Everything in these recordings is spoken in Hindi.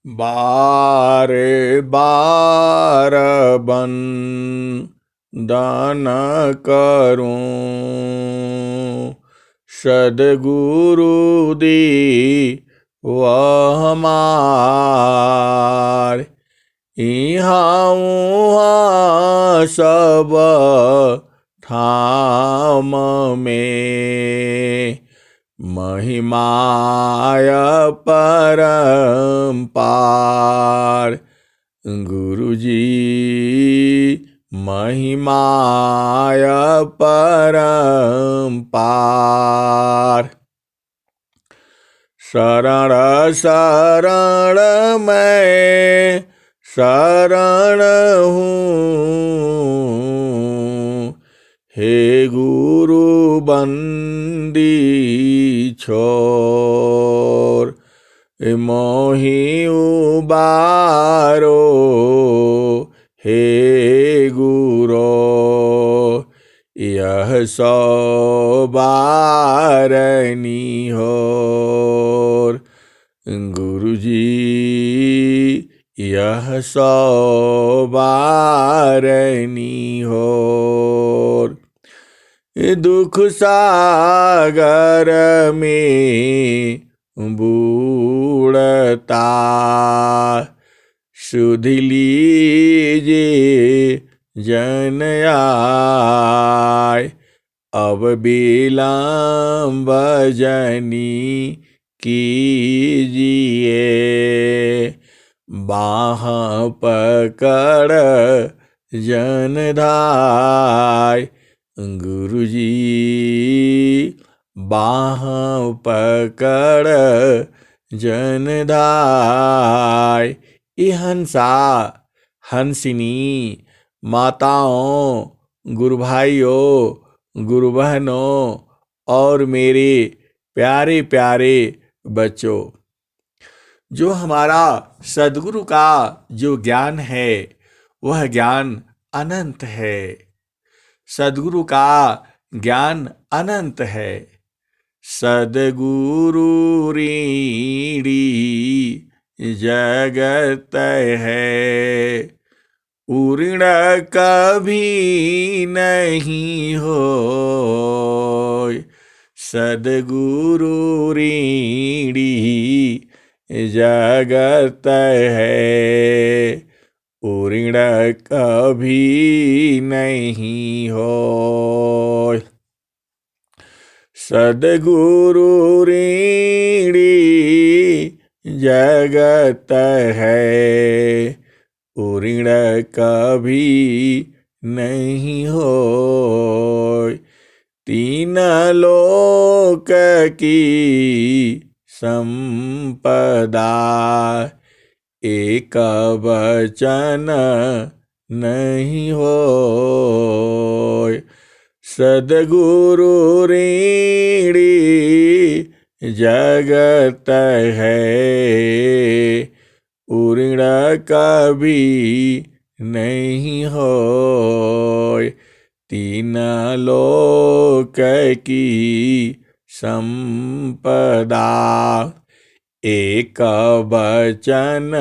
बार बार बंदन करूं, सद्गुरु दी वह हमार। इहाँ उहाँ सब ठाम में महिमाय परम्पार। गुरुजी महिमाय परम्पार। शरण शरण मैं शरण हूँ, हे गुरु बंदी छोर। मोहि उबारो हे गुरो, यह सौ बारनी होर। गुरुजी यह सौ बारनी होर। दुख सागर में बूढ़ता, सुध लीजिए जन आय। अब विलंब जनी कीजिए, बाह पकड़ जन धाय। गुरुजी बाह पकड़ जन धाय। ये हंसा हंसिनी माताओं, गुरु भाइयों, गुरु बहनों और मेरे प्यारे प्यारे बच्चों, जो हमारा सद्गुरु का जो ज्ञान है वह ज्ञान अनंत है। सद्गुरु का ज्ञान अनंत है। सद्गुरु ऋणी जगत है, ऋण कभी नहीं होय। सद्गुरु ऋणी जगत है, ऋण कभी नहीं होय। सद्गुरु ऋणी जगत है, ऋण कभी नहीं होय। तीन लोक की संपदा, एक वचन नहीं होय। सद्गुरु ऋणी जगत है, ऋण कभी नहीं होय। तीन लोक की संपदा, एक वचन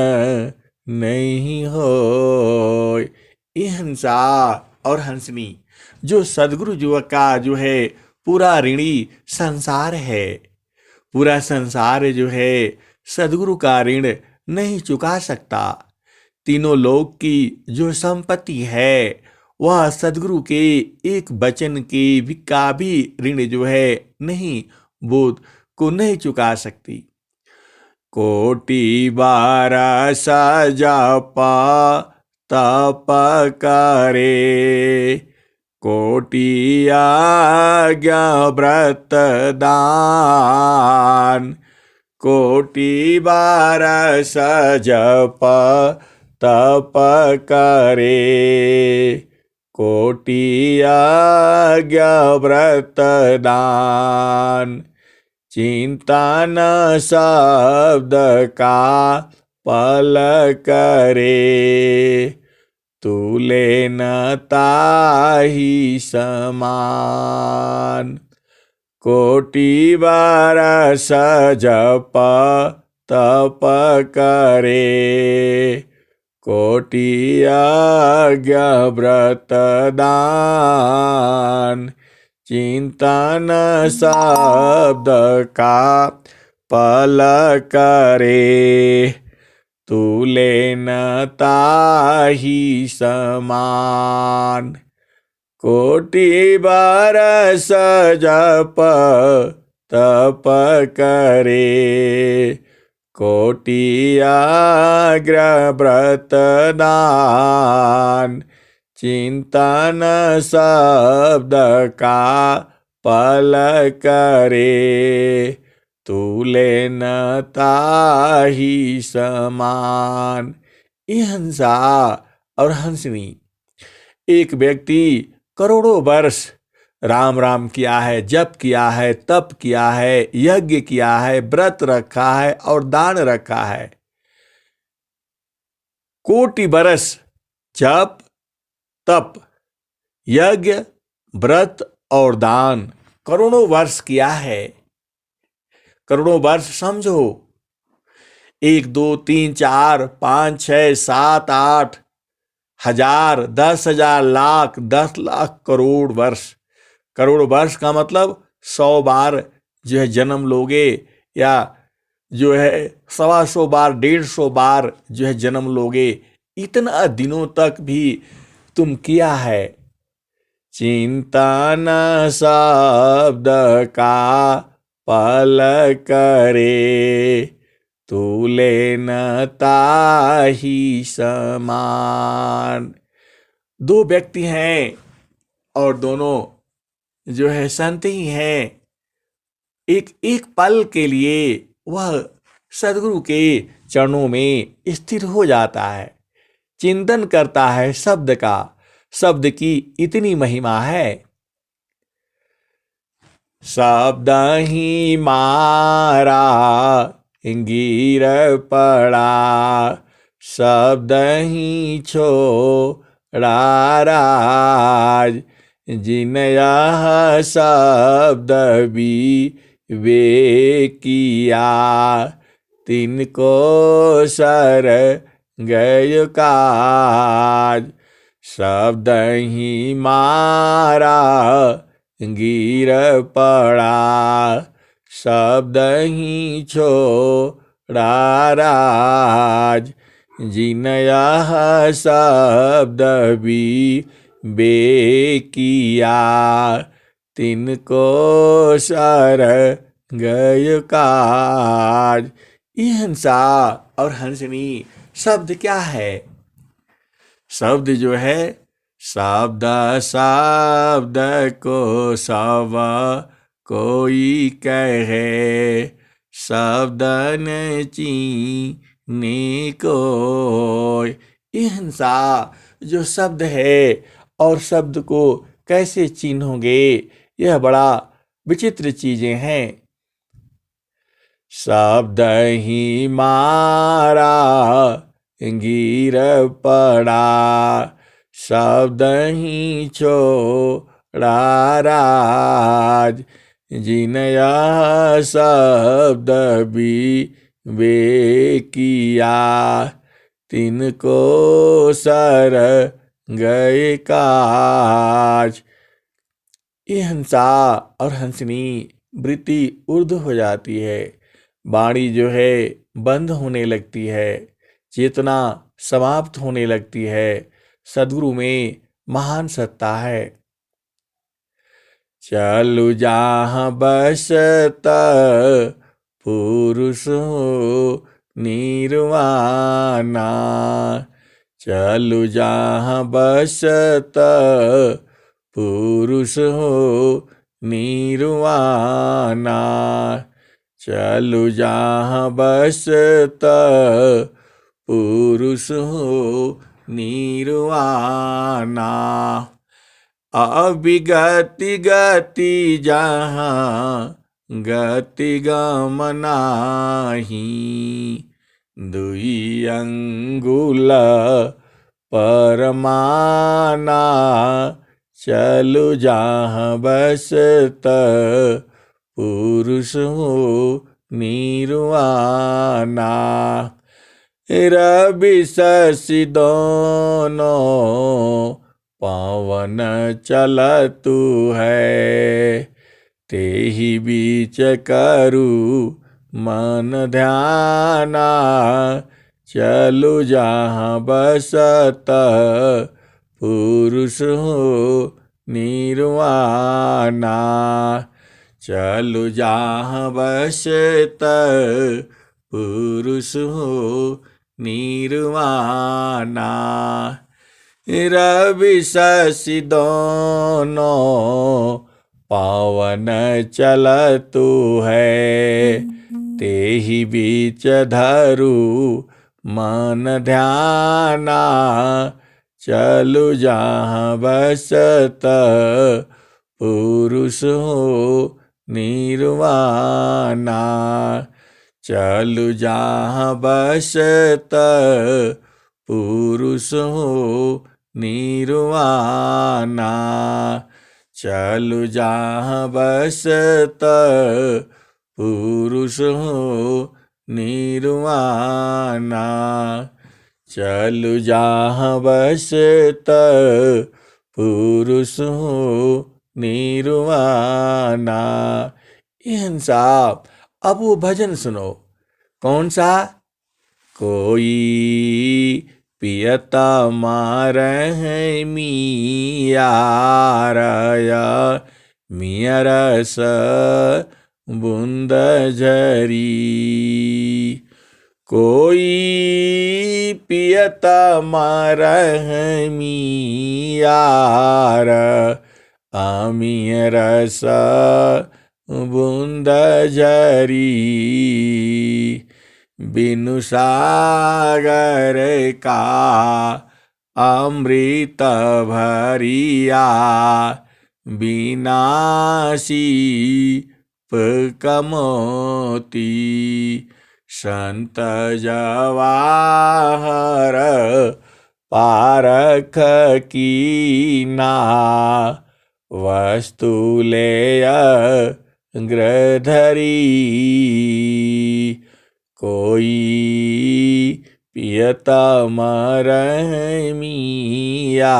नहीं होय। ये हंसा और हंसनी जो सद्गुरु युवक का जो है पूरा ऋणी संसार है। पूरा संसार जो है सद्गुरु का ऋण नहीं चुका सकता। तीनों लोक की जो संपत्ति है वह सद्गुरु के एक वचन के का भी ऋण जो है नहीं बोध को नहीं चुका सकती। कोटि बारा सजपा तप करे, कोटि आज्ञा व्रत दान। कोटि बारा सजप तप करे, कोटि आज्ञा व्रत दान। चिंता न शब्द का पल करे, तुले न ताहि समान। कोटि बार सजप तप करे, कोटि यज्ञ व्रत दान, चिंतन शब्द का पल करे, तुले न ताहि समान। कोटि बरस जप तप करे, कोटि यज्ञ व्रत दान, चिंतन शब्द का पल करे, तुले न ताहि समान। ये हंसा और हंसनी, एक व्यक्ति करोड़ों वर्ष राम राम किया है, जप किया है, तप किया है, यज्ञ किया है, व्रत रखा है और दान रखा है। कोटि बरस जप तप यज्ञ व्रत और दान करोड़ों वर्ष किया है। करोड़ों वर्ष समझो, 1 2 3 4 5 6 7 8 हजार, 10,000, लाख, 10 लाख, करोड़ वर्ष। करोड़ वर्ष का मतलब 100 बार जो है जन्म लोगे, या जो है 125 बार, 150 बार जो है जन्म लोगे। इतना दिनों तक भी तुम किया है। चिंतन शब्द का पल करे, तुले न ताहि समान। 2 व्यक्ति हैं और दोनों जो है संत ही हैं। एक एक पल के लिए वह सदगुरु के चरणों में स्थिर हो जाता है, चिंतन करता है शब्द का। शब्द की इतनी महिमा है। शब्द ही मारा गिर पड़ा, शब्द ही छोड़ा राज, जिन यह शब्द भी वे किया, तिनको सर गय काज। शब्द ही मारा गिर पड़ा, शब्द ही छोड़ा राज, जिन यह शब्द भी बे किया, तिनको सर गय काज। ये हंसा और हंसनी शब्द क्या है? शब्द जो है, शब्द शब्द को सब कोई कहे, शब्द न चीने को। ये हंसा जो शब्द है और शब्द को कैसे चिन्होगे, यह बड़ा विचित्र चीजें हैं। शब्द ही मारा गिर पड़ा, शब्द ही छोड़ा राज, जिन यह शब्द भी वे किया, तिनको सर गए काज। ये हंसा और हंसनी वृत्ति ऊर्ध्व हो जाती है, वाणी जो है बंद होने लगती है, चेतना समाप्त होने लगती है। सद्गुरु में महान सत्ता है। चलु जहाँ बसत पुरुष हो निर्वाणा, चलु जहाँ बसत पुरुष हो निर्वाणा, चलु जहाँ बसत पुरुष हो निर्वाणा। अविगति गति जहाँ गति गम नाही, दुई अंगुल परमाना, चलु जहाँ बसत पुरुष हो निर्वाणा। रवि शशि दोनों पवन चलतु है, तेहि बीच करु मन ध्याना। चलु जहाँ बसत पुरुष हो निर्वाणा। चलु जहाँ बसत पुरुष हो निर्वाणा। रवि शशि दोनों पवन चलतु है, तेहि बीच धरु मन ध्याना। चलु जहाँ बसत पुरुष हो निर्वाणा। चलु जहाँ बसत पुरुष हो निर्वाणा। चलु जहाँ बसत पुरुष हो निर्वाणा। चलु जहाँ बसत पुरुष हो निर्वाणा। एहन साहब अब वो भजन सुनो। कौन सा? कोई पियता मारहि मिया मिया रस बूंद झरी। कोई पियता मारहि मिया मिया रस बूंद झरी। बिनु सागर का अमृत भरिया, विनाशी कमोती। संत जवाहर पारख कीना, वस्तु लेय ग्रधरी। कोई पियता मरहि मिया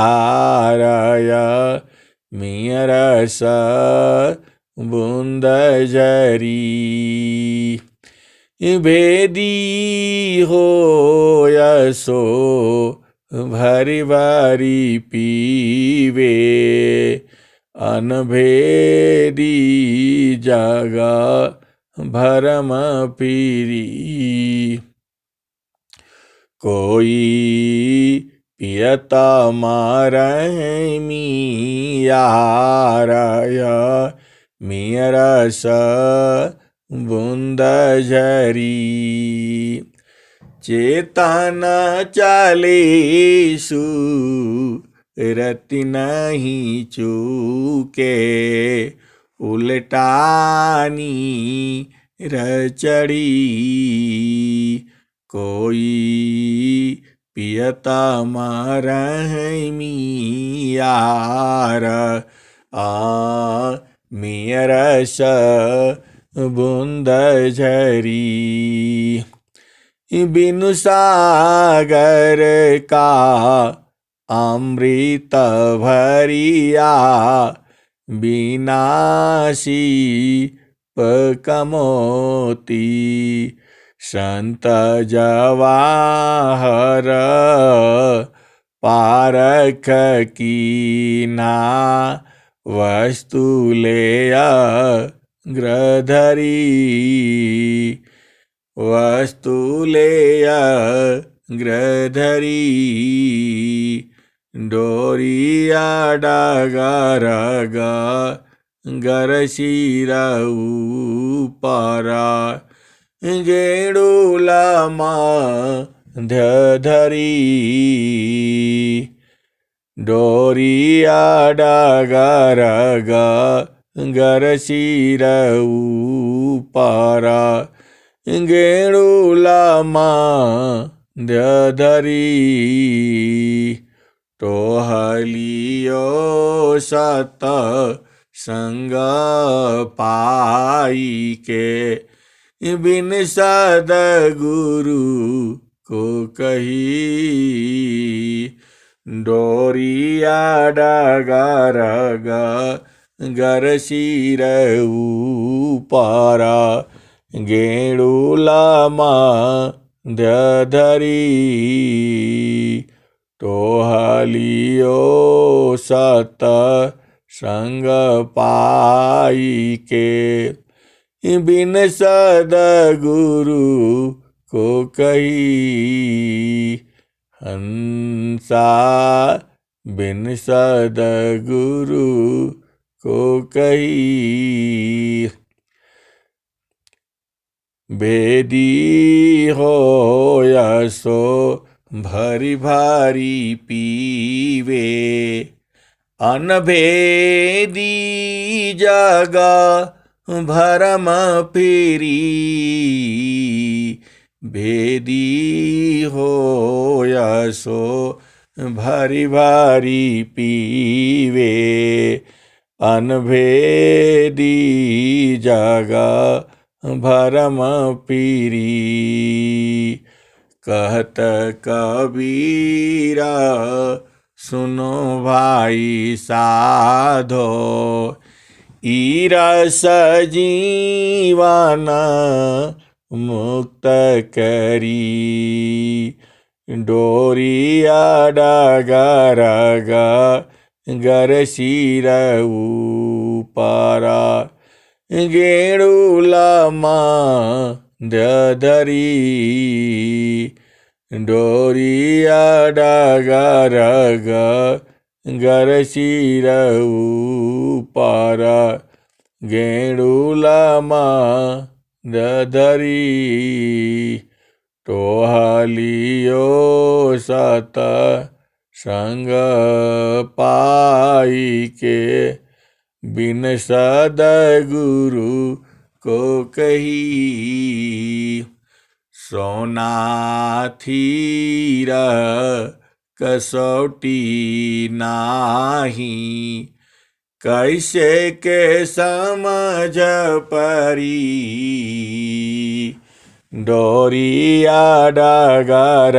मिया रस बूंद झरी। भेदी हो यसो भरी भरी पीवे, अनभेदी जगा भरम पीरी। कोई पियता मारहि मिया मिया रस बूंद झरी। चेतन चालीसु रति नहीं चूके, उलटानी रचड़ी। कोई पियता मारहि मिया मिया रस बूंद झरी। बिनु सागर का अमृत भरिया, विनाशी कमोती। संत जवाहर पारख कीना, वस्तु लेय ग्रधरी। वस्तु लेय ग्रधरी। डोरिया डगर गरशिरा ऊपरा, गेडुला मध्य धरी। डोरिया डगर गरशिरा ऊपरा, गेडुला मध्य धरी। टोहलियो सत संग पाई के, बिन सद्गुरु को कही। डोरिया डगर गर सिर ऊपर गेडुलामा धरी। टोहलियो सत संग पाई के बिन सद्गुरु को कही। हंसा बिन सद्गुरु को कही। भेदी हो सो भरी भारी पीवे अनभेदी जगा भरम फिरी। भेदी हो सो भरी भारी पीवे अनभेदी जगा भरम फिरी। कहत कबीरा सुनो भाई साधो ईरस जीवन मुक्त करी। डोरिया डगर गर सिर ऊपर गेडुलामा धरी। डोरिया डगर गर सिर ऊपर गेडुलामा धरी। टोहलियो सत संग पाई के बिन सद्गुरु को कही। सोना थीर कसौटी नाही कैसे के समझ परी। डोरिया डगर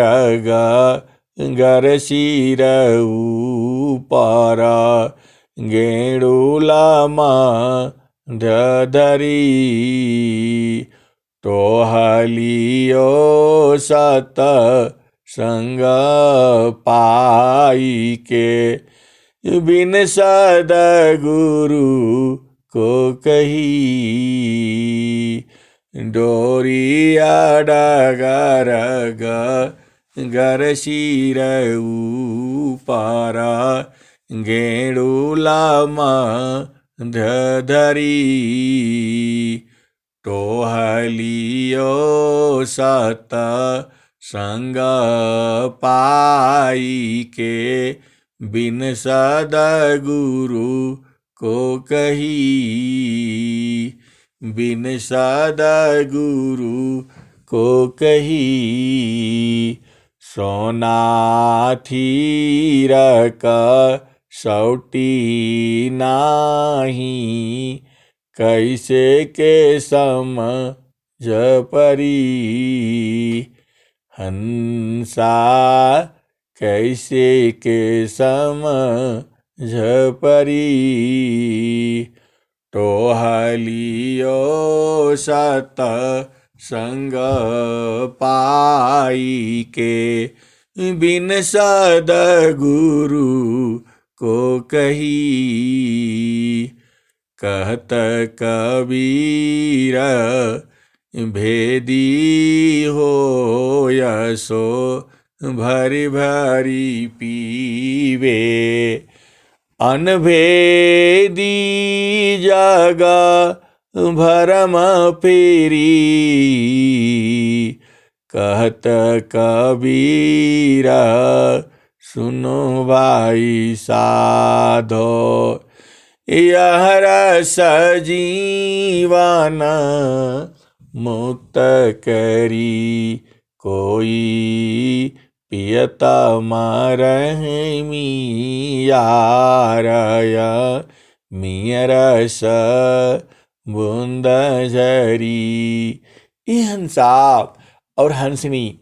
गर सिर ऊपर गेडुलामा धरी। टोहलियो सत संग पाई के बिन सद्गुरु को कही। डोरिया डगर गर सिर ऊपर गेडुलामा धरी। टोहलियो सत संग पाई के बिन सद्गुरु को कही। बिन सद्गुरु को कही। सोना थीर कसौटी नाही कैसे के समझ परी। हंसा कैसे के समझ परी। टोहलियो सत संग पाई के बिन सद्गुरु को कही। कहत कबीर भेदी हो सो भरी भरी पीवे अनभेदी जगा भरम फिरी। कहत कबीर सुनो भाई साधो यह रस जीवन मुक्त करी। कोई पियता मरहि मियारय मियरस बूंद झरी। ये हंसा और हंसनी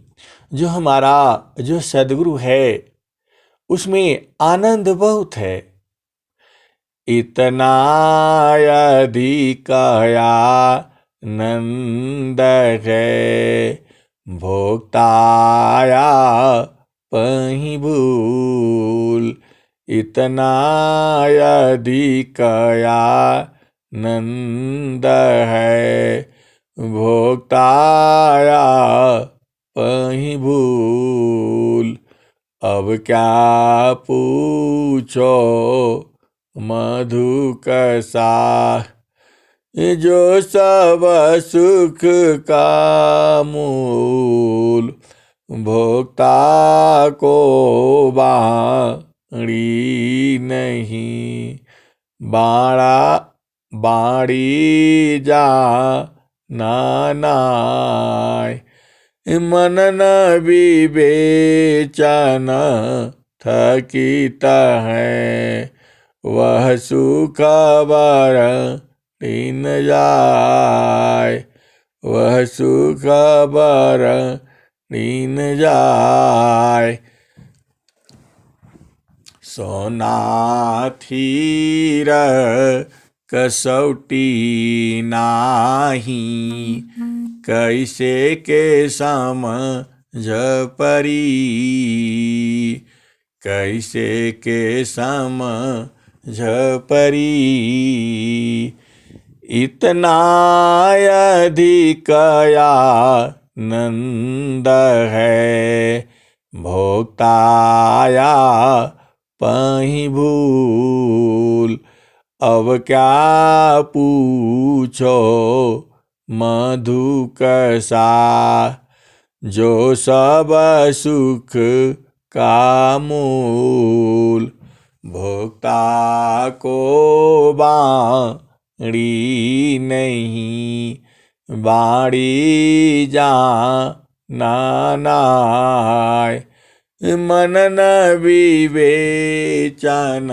जो हमारा जो सदगुरु है उसमें आनंद बहुत है। इतना अधिकया नंद है भोक्ताया पही भूल। इतना अधिकया नंद है भोक्ताया पही भूल। अब क्या पूछो मधु कसा जो सब सुख का मूल। भोक्ता को बाणी नहीं बाड़ी जा नानाय। मनन विवेचन थकित है वह सुख बर लीन जाय। वह सुख बर लीन जाय। सोना थीर कसौटी नाही कैसे के समझ परी। कैसे के समझ परी। इतना अधिकया नंद है भोक्ताया पही भूल। अब क्या पूछो मधु कसा जो सब सुख का मूल। भोक्ता को बाड़ी नहीं बाड़ी जा नानाय। मनन विवेचन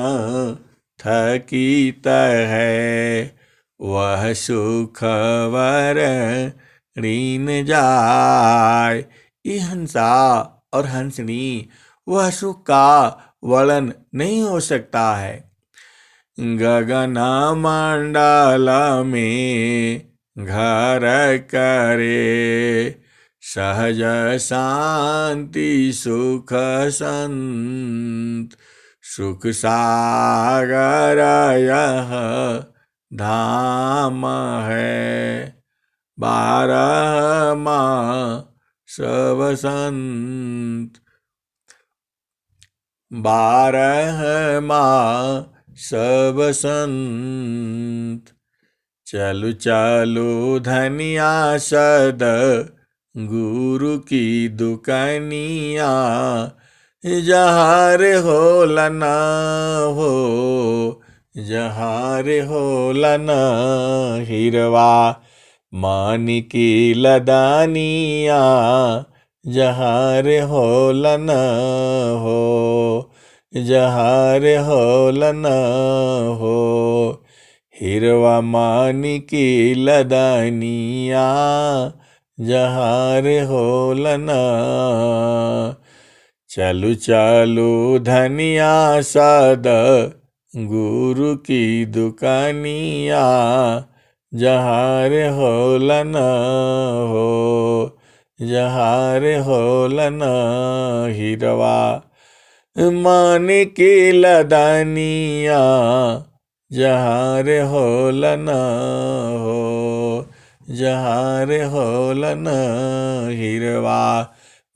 थकित है वह सुख वर लीन जाय। ये हंसा और हंसनी वह सुख का वर्णन नहीं हो सकता है। गगन मंडल में घर करे सहज शांति सुख संत। सुख सागर यह धाम है 12 मास बसंत। 12 मास बसंत। चलु चलु धनिया सद गुरु की दुकानिया। जहार हो लना हो जहार हो लना हिरवा मानी की लदानिया। जहार हो लना हो जहार हो लना हो हिरवा मानी की लदानिया। जहार हो लना। चलु चलु धनिया सद गुरु की दुकानिया। जहार हो लना हो जहार हो लना हिरवा मानी की लदानिया। जहार हो लना हो जहार हो लना हिरवा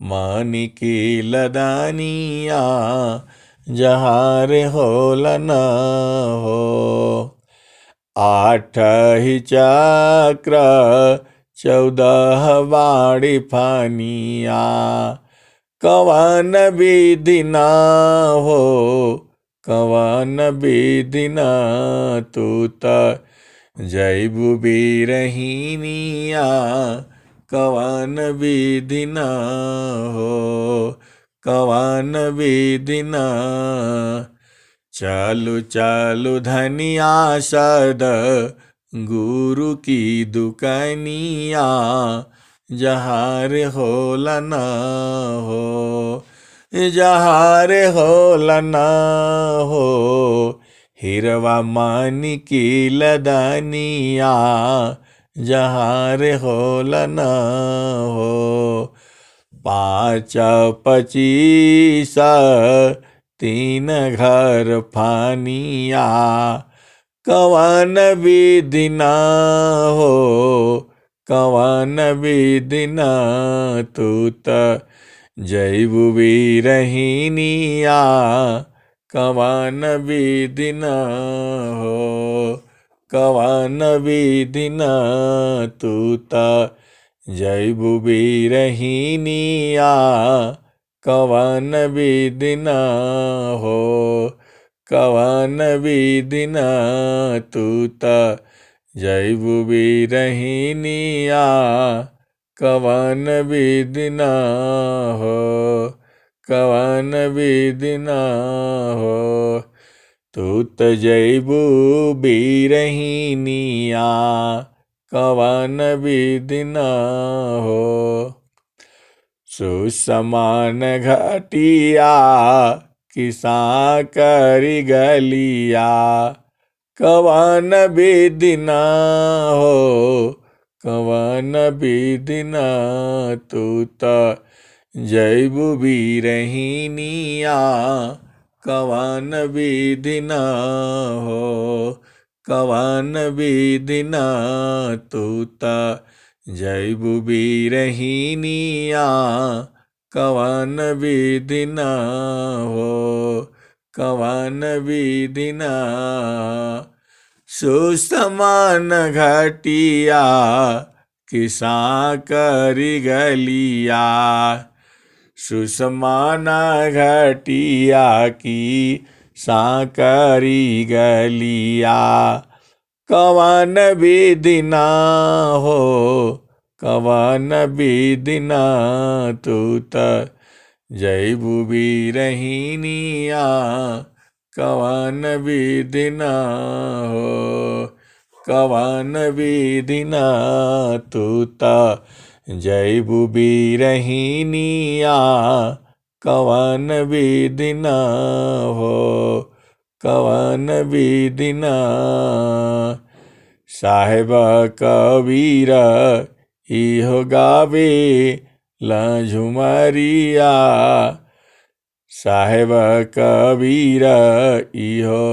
मानी की लदानिया। जहार हो लना हो। 8 ही चक्र 14 बाड़ी फानिया। कवन विधि ना हो कवन विधि ना तू त जैबु बिरहिनिया। कवन विधि ना हो कवन विधि ना। चलु चलु धनिया सद गुरु की दुकानिया। जहाँ रे होला न हो, जहाँ रे होला न हो, हिरवा मानिकी लदनिया, जहाँ रे होला न हो। 5 25 3 घर फानिया, कवन विधि न हो, कवन विधि न, तू त जैबु बिरहिनिया, कवन विधि न हो, कवन विधि न, तू त जैबु बिरहिनिया, कवन विधि न हो, कवन विधि न, तू त जैबु बिरहिनिया, कवन विधि न हो, कवन विधि न हो, तू त जैबु बिरहिनिया, कवन विधि न हो। सुसमान घटिया किसा करी गलिया, कवन विधि न हो, कवन विधि न, तू त जैबु बिरहिनिया, कवन विधि न हो, कवन विधि न, तू त जैबु बिरहिनिया, कवन विधि न हो, कवन विधि न। सुसमान घटिया किसा करी गलिया, सुसमान घटिया की साकरी गलिया, कवन विधि न हो, कवन विधि न, तू त जैबु बिरहिनिया, कवन विधि न हो, कवन विधि न, तू त जैबु बिरहिनिया, कवन विधि न हो, कवन विधि न। साहेब कबीर इहो गावे झुमरिया, साहेब कबीर इहो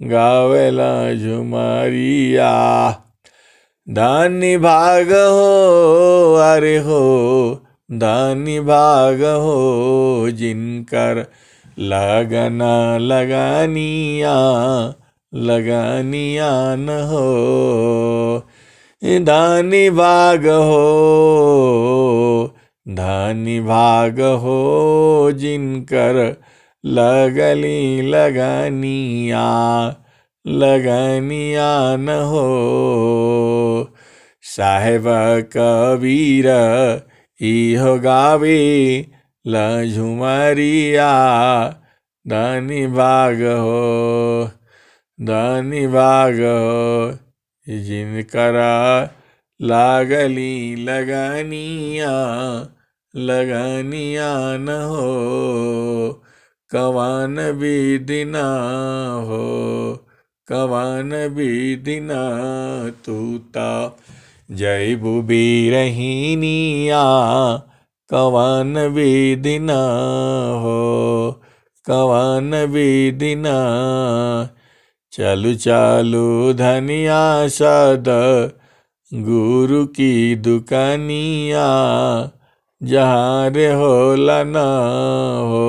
गावेला झुमरिया। धनी भाग हो, अरे हो, धनी भाग हो, जिनकर लगन लगानिया, लगानिया न हो। धनी भाग हो, धनी भाग हो, जिनकर लगली लगानिया, लगानिया न हो। साहेब कबीर इहो गावे झुमरिया, धनी भाग हो, धनी भाग हो, जिनकरा लागली लगानिया, लगानिया न हो, कवन विधि न हो, कवन विधि न, तू त जैबु बिरहिनिया, कवन विधि न हो, कवन विधि न। चलु चलु धनिया सद गुरु की दुकानिया, जहाँ रे होला न हो,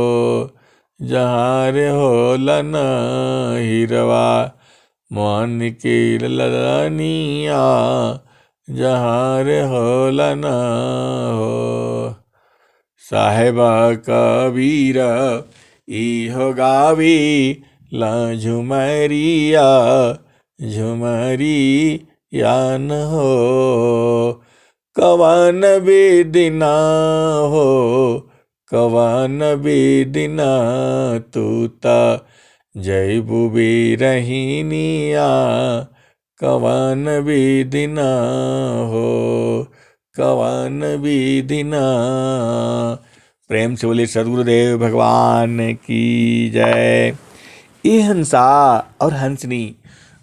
जहाँ रे होला न, हिरवा मन की लदनिया, जहाँ रे होला न हो। साहेब कबीर इहो गावी झुमरिया, झुमरिया न हो, कवन विधि न हो, कवन विधि न, तू त जैबु बिरहिनिया, कवन विधि न हो, कवन विधि न। प्रेम से बोले सद्गुरुदेव भगवान की जय। ये हंसा और हंसनी,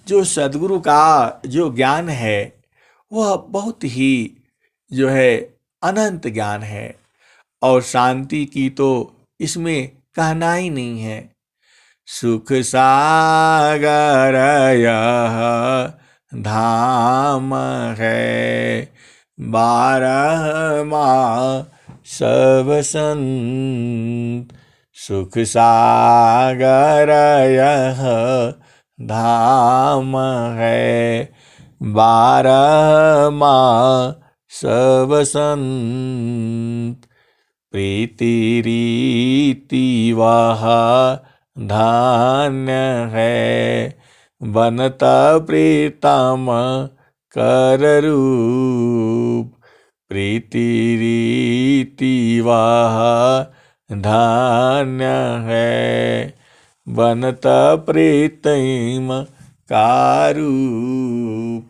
जो सद्गुरु का जो ज्ञान है वह बहुत ही जो है अनंत ज्ञान है, और शांति की तो इसमें कहना ही नहीं है। सुख सागर यह धाम है, 12 मास बसंत। सुख सागर यह धाम है, 12 मास बसंत। प्रीति रीति वह धान्य है, बनता प्रीतम कर रूप। प्रीति रीति वह धान्य है, बनता प्रीतम का रूप।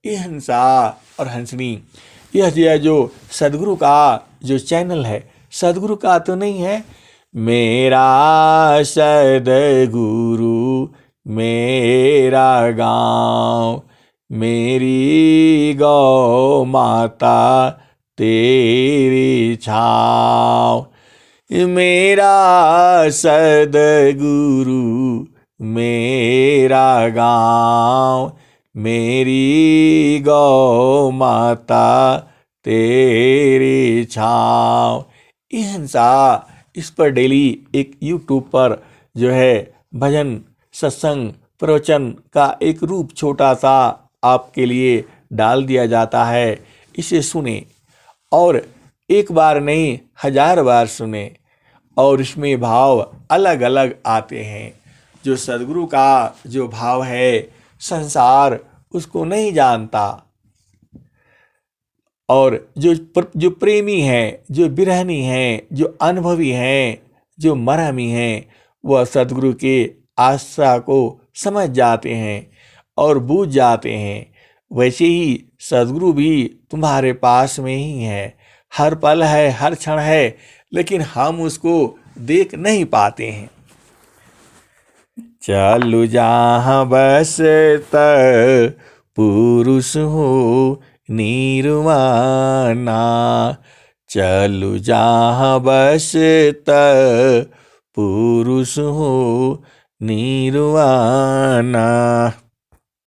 ये हंसा और हंसनी, यह जो सद्गुरु का जो चैनल है, सद्गुरु का तो नहीं है। मेरा सद्गुरु मेरा गाँव, मेरी गौ माता तेरी छाँव। मेरा सद्गुरु मेरा गाँव, मेरी गौ माता तेरी छाँव। ये हंसा, इस पर डेली एक यूट्यूब पर जो है भजन सत्संग प्रवचन का एक रूप छोटा सा आपके लिए डाल दिया जाता है। इसे सुने और एक बार नहीं 1000 बार सुने, और इसमें भाव अलग अलग आते हैं। जो सद्गुरु का जो भाव है संसार उसको नहीं जानता, और जो प्रेमी हैं, जो बिरहनी हैं, जो अनुभवी हैं, जो मरहमी हैं, वह सद्गुरु के आशा को समझ जाते हैं और बूझ जाते हैं। वैसे ही सद्गुरु भी तुम्हारे पास में ही है, हर पल है, हर क्षण है, लेकिन हम उसको देख नहीं पाते हैं। चलु जहाँ बसत पुरुष हो निर्वाणा, चलु जहाँ बसत पुरुष हो निर्वाणा।